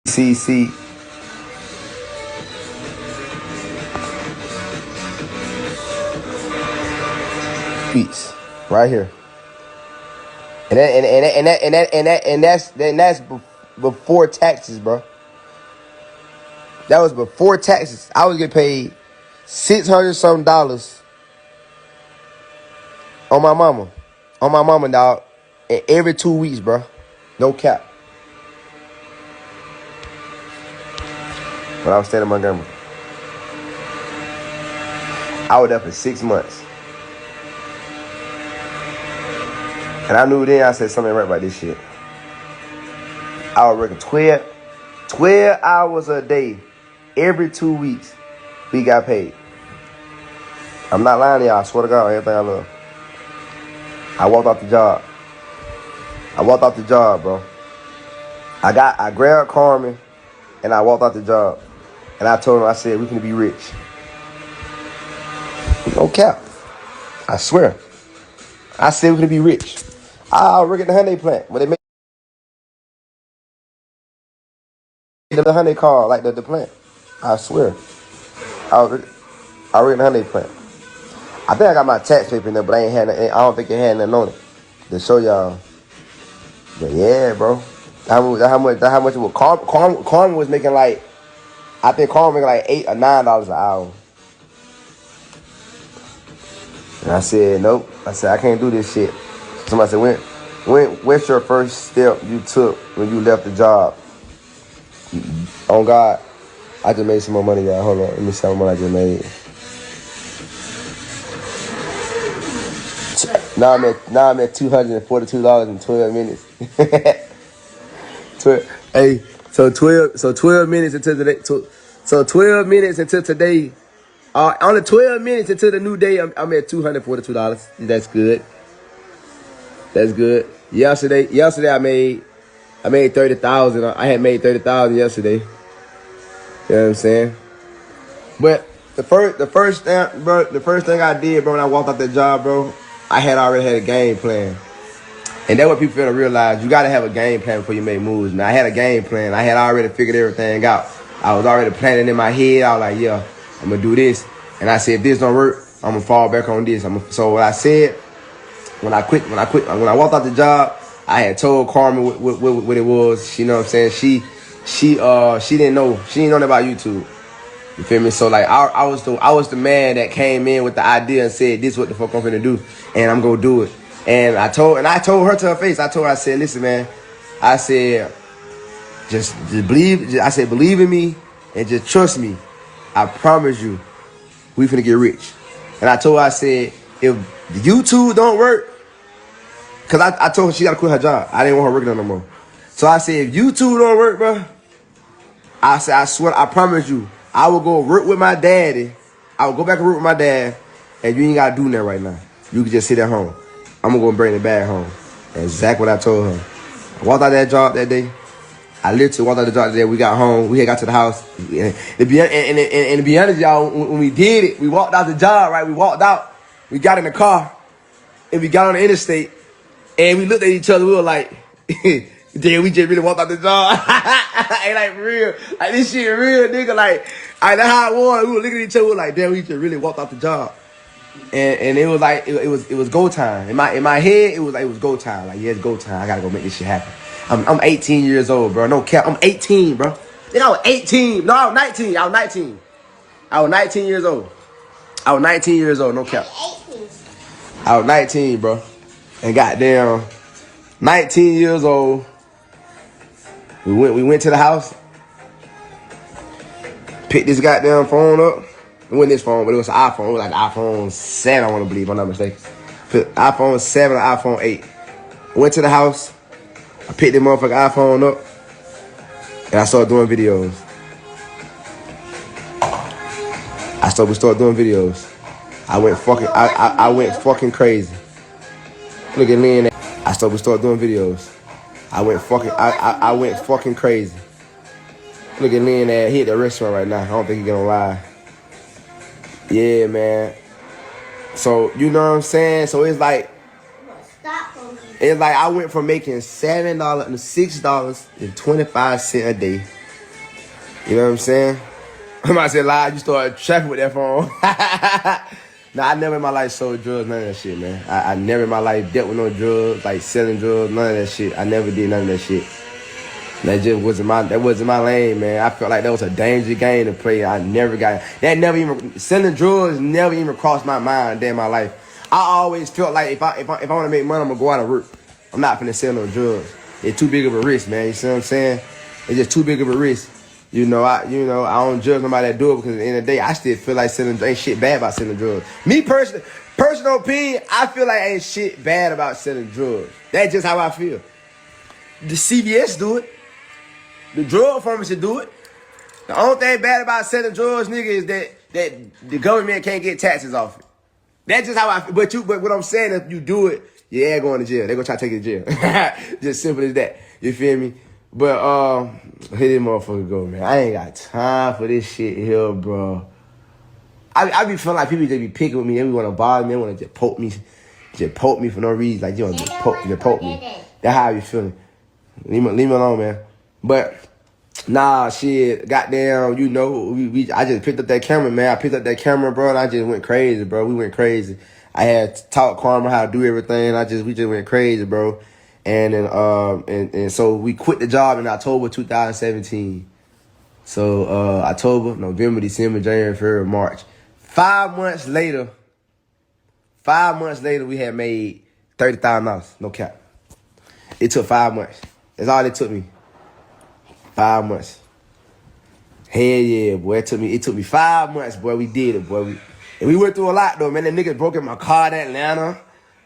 CC. Weeks right here, and that's before taxes, bro. That was before taxes. I was getting paid $600 something on my mama, dog, and every 2 weeks, bro. No cap. When I was staying in Montgomery, I was there for 6 months. And I knew then I said something right about this shit. I was working 12 hours a day. Every 2 weeks, we got paid. I'm not lying to y'all. I swear to God, everything I love. I walked off the job, bro. I grabbed Carmen, and I walked off the job. And I told him, I said, we can be rich. No cap. I swear. I said we can be rich. I work at the Hyundai plant where they make the Hyundai car, like the plant. I swear. I work at the Hyundai plant. I think I got my tax paper in there, but I don't think it had nothing on it to show y'all. But yeah, bro. How much it was. Carmen was making like, I think Carmen making like $8 or $9 an hour. And I said, nope. I said, I can't do this shit. Somebody said, what's your first step you took when you left the job? On God, I just made some more money, y'all. Hold on. Let me see how much I just made. Now I'm at $242 in 12 minutes. 12 minutes until today. So 12 minutes until today. Only 12 minutes until the new day. I'm at $242. That's good. That's good. Yesterday I made 30,000. I had made 30,000 yesterday. You know what I'm saying? But the first thing I did, bro, when I walked out that job, bro, I had already had a game plan. And that's what people fail to realize. You got to have a game plan before you make moves. Now, I had a game plan. I had already figured everything out. I was already planning in my head. I was like, yeah, I'm going to do this. And I said, if this don't work, I'm going to fall back on this. So what I said, when I walked out the job, I had told Carmen what it was. You know what I'm saying? She didn't know. She didn't know nothing about YouTube. You feel me? So like I was the man that came in with the idea and said, this is what the fuck I'm finna do, and I'm gonna do it. And I told her to her face. I said, listen, man. I said, just believe. I said, believe in me and just trust me. I promise you, we finna get rich. And I told her, I said, if YouTube don't work, cause I told her she gotta quit her job. I didn't want her working there no more. So I said, if YouTube don't work, bro, I said, I swear, I promise you, I will go work with my daddy. I will go back and work with my dad, and you ain't gotta do nothing right now. You can just sit at home. I'm gonna go and bring the bag home. That's exactly what I told her. I walked out that job that day. I literally walked out the job that day. We got home. We had got to the house. And to be honest, y'all, when we did it, we walked out the job, right? We walked out. We got in the car, and we got on the interstate, and we looked at each other. We were like, damn, we just really walked out the job. Ain't like real. Like this shit real, nigga. Like, that's how it was. We were looking at each other. We were like, damn, we just really walked out the job. And it was like it was go time. In my head, it was go time. Like, yeah, it's go time. I gotta go make this shit happen. I'm 18 years old, bro. No cap. I'm 18, bro. Think I was 18. No, I was 19. I was 19 years old. I was 19 years old. No cap. I was 19, bro. And goddamn, 19 years old. We went to the house. Picked this goddamn phone up. It wasn't this phone, but it was an iPhone. It was like the iPhone 7, I want to believe, if I'm not mistaken. iPhone 7 or iPhone 8. Went to the house. I picked the motherfucking iPhone up. And I started doing videos. We started doing videos. I went fucking crazy. Look at me in that. We started doing videos. I went fucking crazy. Look at me in there. He at the restaurant right now. I don't think he gonna lie. Yeah, man. So, you know what I'm saying? So it's like I went from making $6.25 a day You know what I'm saying? I might say lie, you start tracking with that phone. Nah, I never in my life sold drugs, none of that shit, man. I never in my life dealt with no drugs, like selling drugs, none of that shit. I never did none of that shit. That just wasn't my lane, man. I felt like that was a dangerous game to play. I never got that. Never even selling drugs never even crossed my mind in my life. I always felt like if I want to make money, I'm gonna go out and work. I'm not finna sell no drugs. It's too big of a risk, man. You see what I'm saying? It's just too big of a risk. I don't judge nobody that do it because at the end of the day, I still feel like selling ain't shit bad about selling drugs. Me personally, personal opinion, I feel like ain't shit bad about selling drugs. That's just how I feel. The CVS do it. The drug pharmacy do it. The only thing bad about selling drugs, nigga, is that the government can't get taxes off it. That's just how I feel. But what I'm saying is, if you do it, your ass going to jail. They gonna try to take you to jail. Just simple as that. You feel me? But here this motherfucker go, man. I ain't got time for this shit here, bro. I be feeling like people just be picking with me. They be want to bother me. They want to just poke me for no reason. Like, you want to just poke me. That's how I be feeling. Leave me alone, man. But nah, shit, goddamn, I just picked up that camera, man. I picked up that camera, bro, and I just went crazy, bro. We went crazy. I had taught Karma how to do everything. We just went crazy, bro. And then and so we quit the job in October 2017. So October, November, December, January, February, March. 5 months later, we had made $30,000. No cap. It took 5 months. That's all it took me. 5 months. Hell yeah, boy. It took me 5 months, boy. We did it, boy. And we went through a lot, though, man. The niggas broke in my car in Atlanta.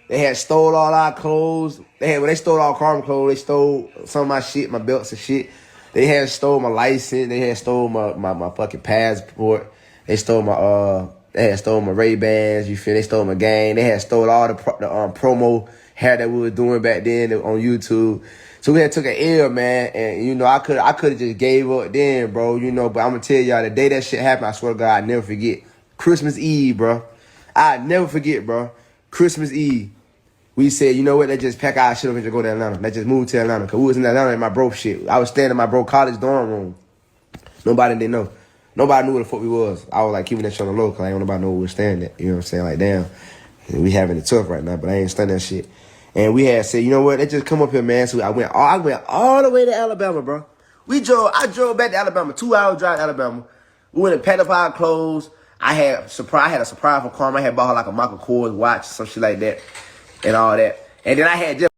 They had stole all our clothes. When they stole all Karma clothes, they stole some of my shit, my belts and shit. They had stole my license. They had stole my fucking passport. They stole my Ray-Bans. You feel? They stole my gang. They had stole all the promo hair that we were doing back then on YouTube. So we had took an L, man, and I could have just gave up then, bro, but I'm gonna tell y'all, the day that shit happened, I swear to God, I never forget. Christmas Eve, bro. I never forget, bro. Christmas Eve. We said, you know what, let's just pack our shit up and just go to Atlanta. Let's just move to Atlanta. Cause we was in Atlanta in my bro shit. I was staying in my bro college dorm room. Nobody didn't know. Nobody knew where the fuck we was. I was like keeping that shit on the low, cause I ain't nobody know where we was staying at. You know what I'm saying? Like, damn, we having it tough right now, but I ain't studying that shit. And we had said, you know what? Let's just come up here, man. So I went all the way to Alabama, bro. I drove back to Alabama, 2 hour drive to Alabama. We went and packed up our clothes. I had a surprise for Karma. I had bought her like a Michael Kors watch, some shit like that, and all that. And then I had just